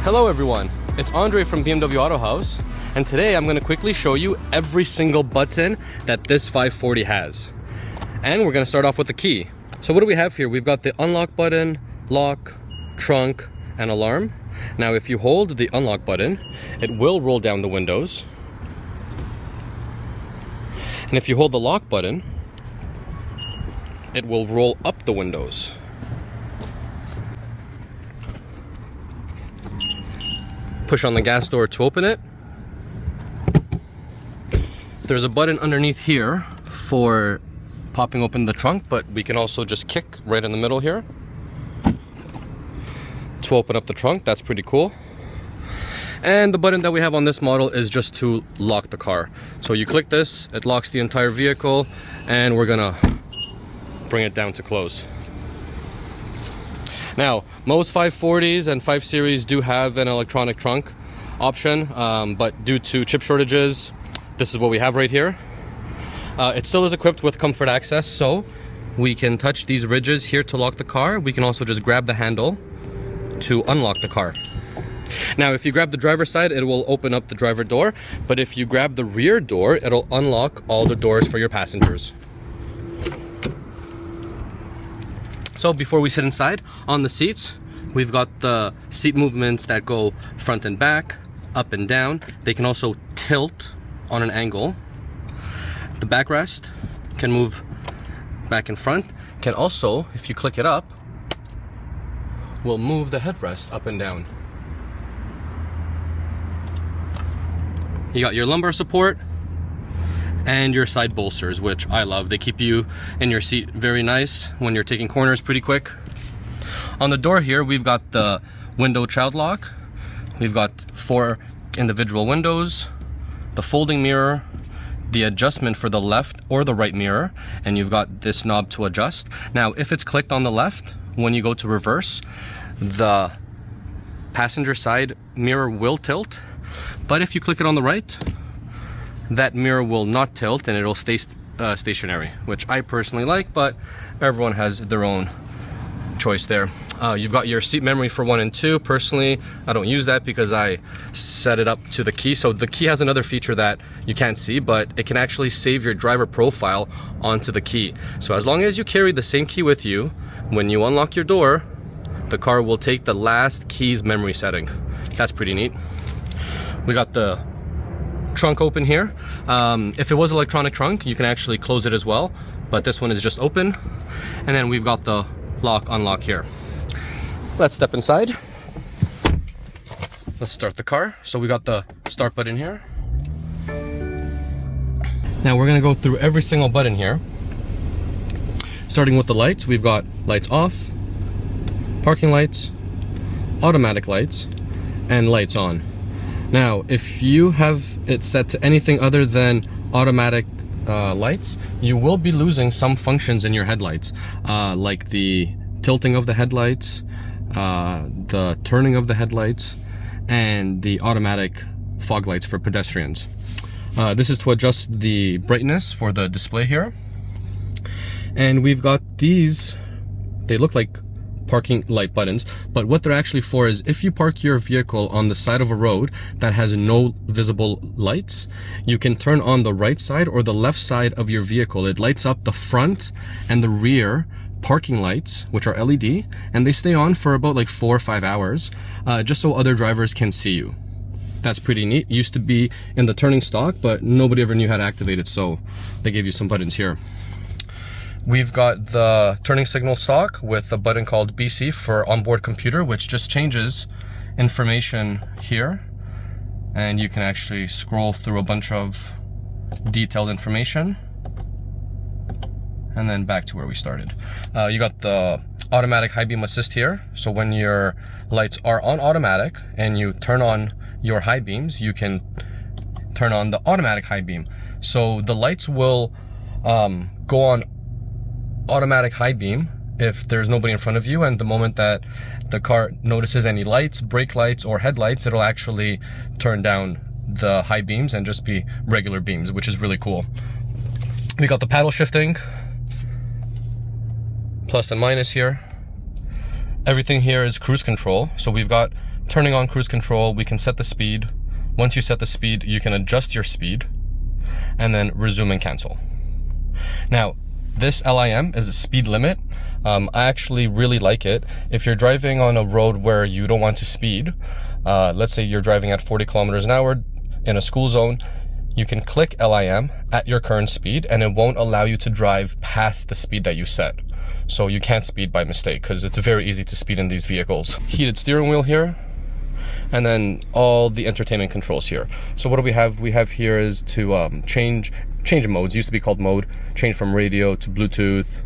Hello everyone, it's Andre from BMW Auto House, and today I'm going to quickly show you every single button that this 540 has. And we're going to start off with the key. So what do we have here? We've got the unlock button, lock, trunk, and alarm. Now if you hold the unlock button, it will roll down the windows. And if you hold the lock button, it will roll up the windows. Push on the gas door to open it. There's a button underneath here for popping open the trunk, but we can also just kick right in the middle here to open up the trunk. That's pretty cool. And the button that we have on this model is just to lock the car. So you click this, it locks the entire vehicle, and we're gonna bring it down to close. Now, most 540s and 5 Series do have an electronic trunk option, but due to chip shortages, this is what we have right here. It still is equipped with comfort access, so we can touch these ridges here to lock the car. We can also just grab the handle to unlock the car. Now, if you grab the driver's side, it will open up the driver door, but if you grab the rear door, it'll unlock all the doors for your passengers. So before we sit inside, on the seats, we've got the seat movements that go front and back, up and down. They can also tilt on an angle. The backrest can move back and front. Can also, if you click it up, will move the headrest up and down. You got your lumbar support and your side bolsters, which I love. They keep you in your seat very nice when you're taking corners pretty quick. On the door here, we've got the window child lock. We've got 4 individual windows, the folding mirror, the adjustment for the left or the right mirror, and you've got this knob to adjust. Now, if it's clicked on the left, when you go to reverse, the passenger side mirror will tilt, but if you click it on the right, that mirror will not tilt and it'll stay stationary, which I personally like, but everyone has their own choice there. You've got your seat memory for 1 and 2. Personally, I don't use that because I set it up to the key. So the key has another feature that you can't see, but it can actually save your driver profile onto the key. So as long as you carry the same key with you, when you unlock your door, the car will take the last key's memory setting. That's pretty neat. We got the trunk open here. If it was electronic trunk, you can actually close it as well, but this one is just open. And then we've got the lock unlock here. Let's step inside. Let's start the car. So we got the start button here. Now we're gonna go through every single button here. Starting with the lights, we've got lights off, parking lights, automatic lights, and lights on. Now, if you have it set to anything other than automatic lights, you will be losing some functions in your headlights, like the tilting of the headlights, the turning of the headlights, and the automatic fog lights for pedestrians. This is to adjust the brightness for the display here. And we've got these, they look like parking light buttons, but what they're actually for is if you park your vehicle on the side of a road that has no visible lights, you can turn on the right side or the left side of your vehicle. It lights up the front and the rear parking lights, which are LED, and they stay on for about like 4 or 5 hours, just so other drivers can see you. That's pretty neat. It used to be in the turning stock, but nobody ever knew how to activate it, so they gave you some buttons here. We've got the turning signal stock with a button called BC for onboard computer, which just changes information here. And you can actually scroll through a bunch of detailed information. And then back to where we started. You got the automatic high beam assist here. So when your lights are on automatic and you turn on your high beams, you can turn on the automatic high beam. So the lights will go on automatic high beam if there's nobody in front of you, and the moment that the car notices any lights, brake lights, or headlights, it'll actually turn down the high beams and just be regular beams, which is really cool. We got the paddle shifting, plus and minus here. Everything here is cruise control. So we've got turning on cruise control, we can set the speed. Once you set the speed, you can adjust your speed and then resume and cancel. Now, this LIM is a speed limit. I actually really like it. If you're driving on a road where you don't want to speed, let's say you're driving at 40 kilometers an hour in a school zone, you can click LIM at your current speed and it won't allow you to drive past the speed that you set. So you can't speed by mistake because it's very easy to speed in these vehicles. Heated steering wheel here, and then all the entertainment controls here. So what do we have? We have here is to change modes. It used to be called mode. Change from radio to Bluetooth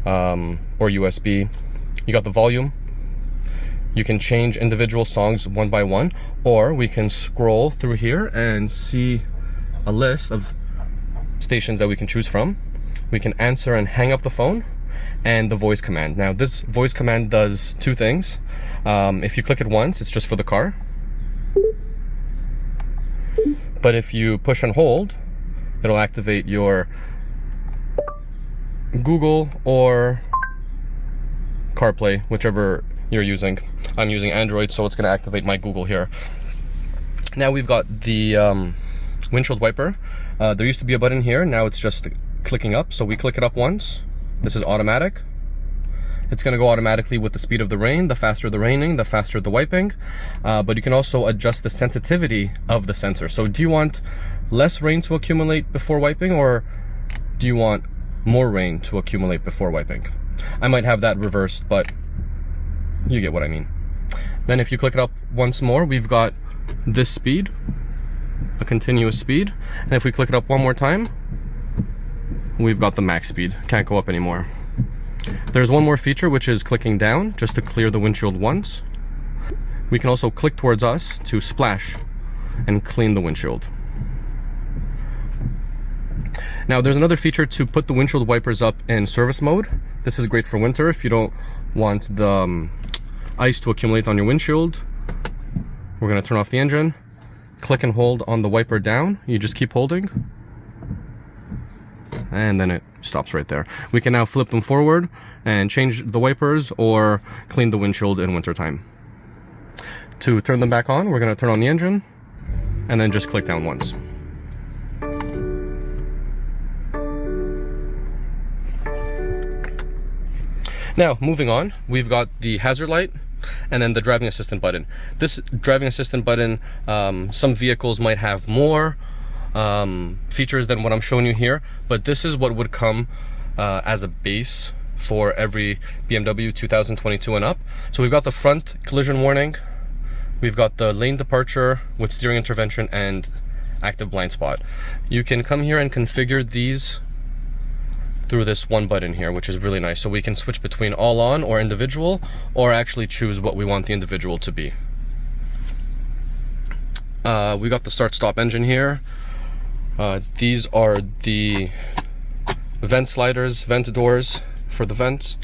or USB. You got the volume. You can change individual songs one by one, or we can scroll through here and see a list of stations that we can choose from. We can answer and hang up the phone, and the voice command. Now this voice command does two things. If you click it once, it's just for the car. But if you push and hold, it'll activate your Google or CarPlay, whichever you're using. I'm using Android, so it's going to activate my Google here. Now we've got the windshield wiper. There used to be a button here, now it's just clicking up. So we click it up once. This is automatic. It's going to go automatically with the speed of the rain. The faster the raining, the faster the wiping. But you can also adjust the sensitivity of the sensor. So do you want less rain to accumulate before wiping, or do you want more rain to accumulate before wiping? I might have that reversed, but you get what I mean. Then if you click it up once more, we've got this speed, a continuous speed. And if we click it up one more time, we've got the max speed. Can't go up anymore. There's one more feature, which is clicking down just to clear the windshield once. We can also click towards us to splash and clean the windshield. Now there's another feature to put the windshield wipers up in service mode. This is great for winter if you don't want the ice to accumulate on your windshield. We're going to turn off the engine, click and hold on the wiper down. You just keep holding, and then it stops right there. We can now flip them forward and change the wipers or clean the windshield in wintertime. To turn them back on, we're going to turn on the engine and then just click down once. Now, moving on, we've got the hazard light and then the driving assistant button. This driving assistant button, some vehicles might have more features than what I'm showing you here, but this is what would come as a base for every BMW 2022 and up. So we've got the front collision warning, we've got the lane departure with steering intervention and active blind spot. You can come here and configure these through this one button here, which is really nice. So we can switch between all on or individual, or actually choose what we want the individual to be. We got the start stop engine here. These are the vent sliders, vent doors for the vents.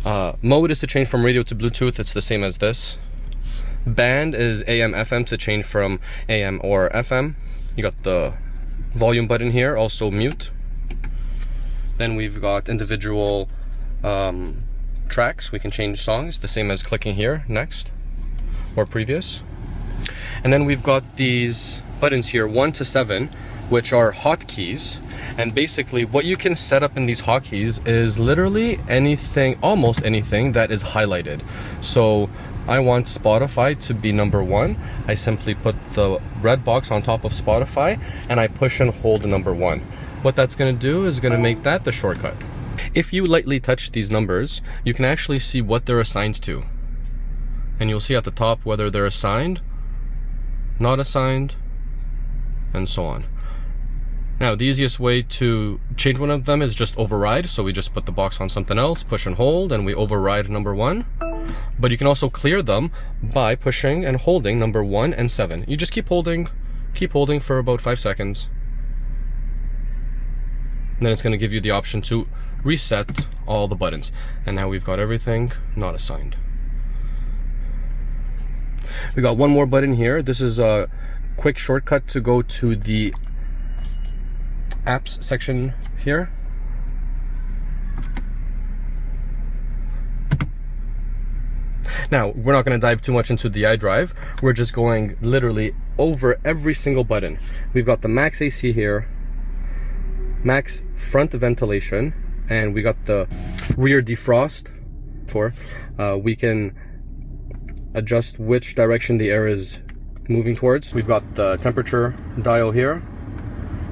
Mode is to change from radio to Bluetooth. It's the same as this. Band is AM, FM to change from AM or FM. You got the volume button here, also mute. Then we've got individual tracks. We can change songs, the same as clicking here, next, or previous. And then we've got these buttons here, 1 to 7, which are hotkeys. And basically what you can set up in these hotkeys is literally anything, almost anything that is highlighted. So I want Spotify to be number 1. I simply put the red box on top of Spotify and I push and hold number 1. What that's going to do is going to make that the shortcut. If you lightly touch these numbers, you can actually see what they're assigned to. And you'll see at the top whether they're assigned, not assigned, and so on. Now, the easiest way to change one of them is just override. So we just put the box on something else, push and hold, and we override number 1. But you can also clear them by pushing and holding number 1 and 7. You just keep holding for about 5 seconds. And then it's going to give you the option to reset all the buttons. And now we've got everything not assigned. We got one more button here. This is a quick shortcut to go to the apps section here. Now, we're not going to dive too much into the iDrive. We're just going literally over every single button. We've got the max AC here, max front ventilation, and we got the rear defrost. We can adjust which direction the air is moving towards. We've got the temperature dial here.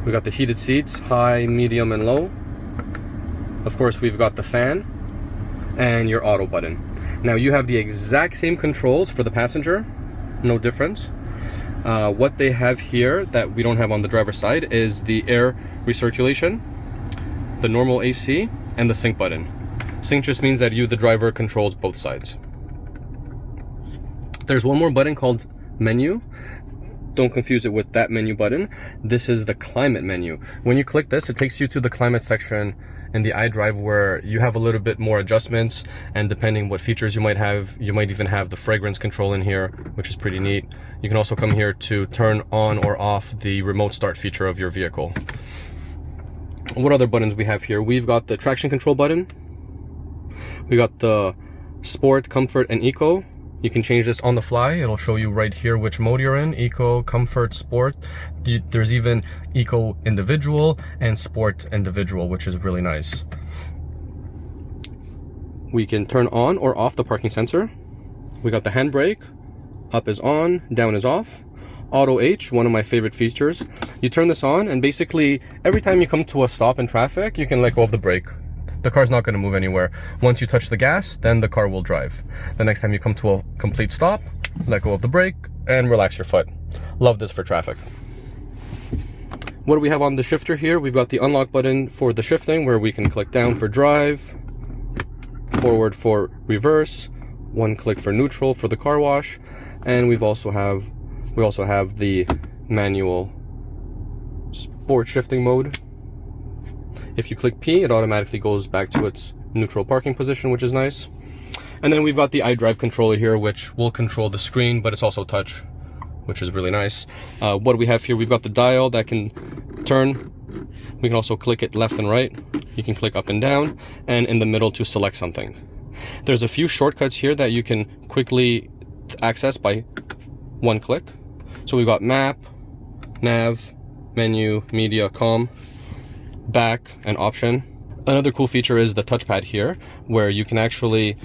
We've got the heated seats, high, medium, and low. Of course, we've got the fan and your auto button. Now you have the exact same controls for the passenger, no difference. What they have here that we don't have on the driver's side is the air recirculation, the normal AC, and the sync button. Sync just means that you, the driver, controls both sides. There's one more button called menu. Don't confuse it with that menu button. This is the climate menu. When you click this, it takes you to the climate section in the iDrive where you have a little bit more adjustments, and depending what features you might have, you might even have the fragrance control in here, which is pretty neat. You can also come here to turn on or off the remote start feature of your vehicle. What other buttons we have here? We've got the traction control button. We got the sport, comfort, and eco. You can change this on the fly. It'll show you right here which mode you're in: eco, comfort, sport. There's even eco individual and sport individual, which is really nice. We can turn on or off the parking sensor. We got the handbrake. Up is on, down is off. Auto H, one of my favorite features. You turn this on, and basically every time you come to a stop in traffic, you can let go of the brake. The car's not going to move anywhere. Once you touch the gas, then the car will drive. The next time you come to a complete stop, let go of the brake and relax your foot. Love this for traffic. What do we have on the shifter here? We've got the unlock button for the shifting, where we can click down for drive, forward for reverse, one click for neutral for the car wash, and we also have the manual sport shifting mode. If you click P, it automatically goes back to its neutral parking position, which is nice. And then we've got the iDrive controller here, which will control the screen, but it's also touch, which is really nice. What do we have here? We've got the dial that can turn. We can also click it left and right. You can click up and down, and in the middle to select something. There's a few shortcuts here that you can quickly access by one click. So we've got map, nav, menu, media, comm, back, and option. Another cool feature is the touchpad here, where you can actually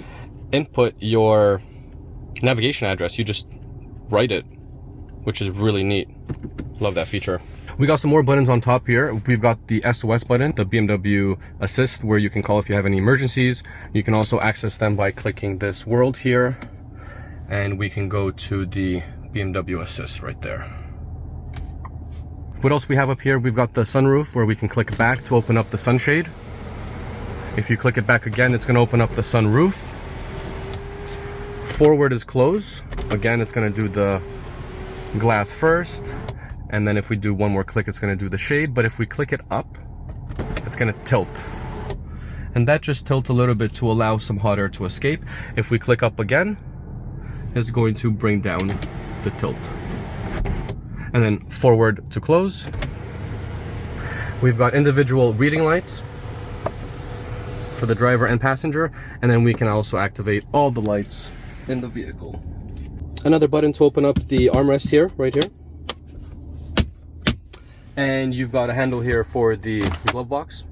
input your navigation address. You just write it, which is really neat. Love that feature. We got some more buttons on top here. We've got the SOS button, the BMW Assist, where you can call if you have any emergencies. You can also access them by clicking this world here, and we can go to the BMW Assist right there. What else we have up here? We've got the sunroof, where we can click back to open up the sunshade. If you click it back again, it's going to open up the sunroof. Forward is close. Again, it's going to do the glass first. And then if we do one more click, it's going to do the shade. But if we click it up, it's going to tilt. And that just tilts a little bit to allow some hot air to escape. If we click up again, it's going to bring down the tilt. And then forward to close. We've got individual reading lights for the driver and passenger, and then we can also activate all the lights in the vehicle. Another button to open up the armrest here, right here. And you've got a handle here for the glove box.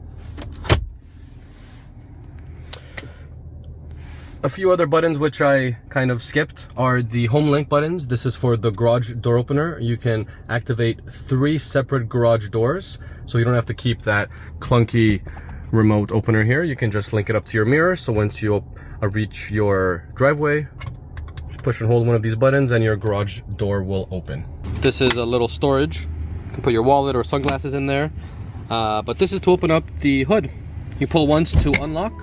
A few other buttons which I kind of skipped are the home link buttons. This is for the garage door opener. You can activate 3 separate garage doors, so you don't have to keep that clunky remote opener here. You can just link it up to your mirror, so once you reach your driveway, just push and hold one of these buttons and your garage door will open. This is a little storage. You can put your wallet or sunglasses in there, but this is to open up the hood. You pull once to unlock,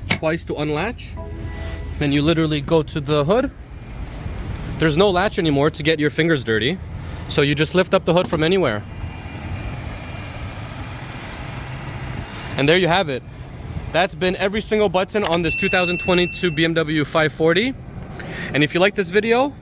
twice to unlatch, then you literally go to the hood. There's no latch anymore to get your fingers dirty, so you just lift up the hood from anywhere. And there you have it. That's been every single button on this 2022 BMW 540. And if you like this video,